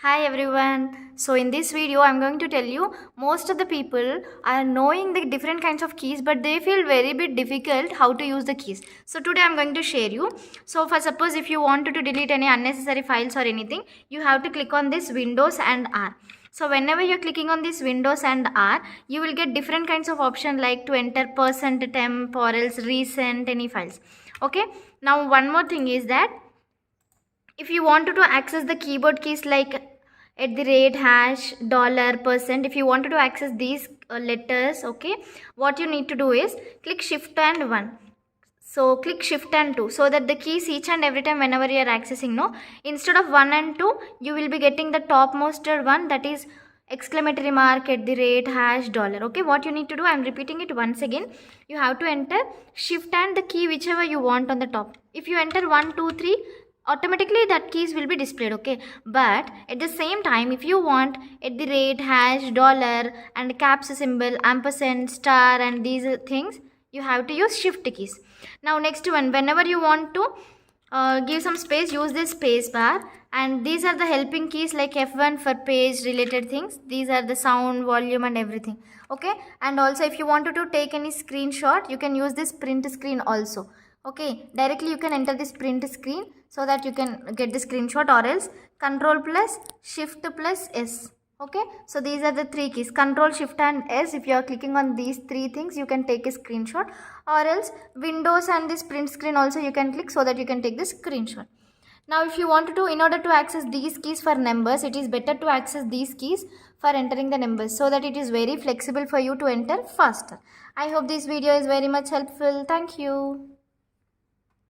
Hi everyone. So in this video I'm going to tell you most of the people are knowing the different kinds of keys but they feel very bit difficult how to use the keys. So today I'm going to share you. So for suppose if you want to delete any unnecessary files or anything, you have to click on this Windows and R. So whenever you're clicking on this Windows and R, you will get different kinds of option like to enter %temp or else recent any files. Okay. Now one more thing is that if you wanted to access the keyboard keys like @ dollar %, if you wanted to access these letters, okay, what you need to do is click shift and 1. So click shift and 2 so that the keys each and every time whenever you are accessing, no, instead of 1 and 2 you will be getting the topmost one, that is exclamatory mark @ dollar. Okay, what you need to do, I am repeating it once again. You have to enter shift and the key whichever you want on the top. If you enter 1 2 3, automatically that keys will be displayed. Okay, but at the same time if you want @ dollar and caps symbol ampersand star and these things, you have to use shift keys. Now next one, whenever you want to give some space, use this space bar, and these are the helping keys like F1 for page related things. These are the sound, volume and everything. Okay, and also if you wanted to take any screenshot, you can use this print screen also. Okay, directly you can enter this print screen so that you can get the screenshot, or else control plus shift plus S. Okay, so these are the three keys, control shift and S. If you are clicking on these three things, you can take a screenshot, or else Windows and this print screen also you can click so that you can take the screenshot. Now if you want to, in order to access these keys for numbers, it is better to access these keys for entering the numbers so that it is very flexible for you to enter faster. I hope this video is very much helpful. Thank you.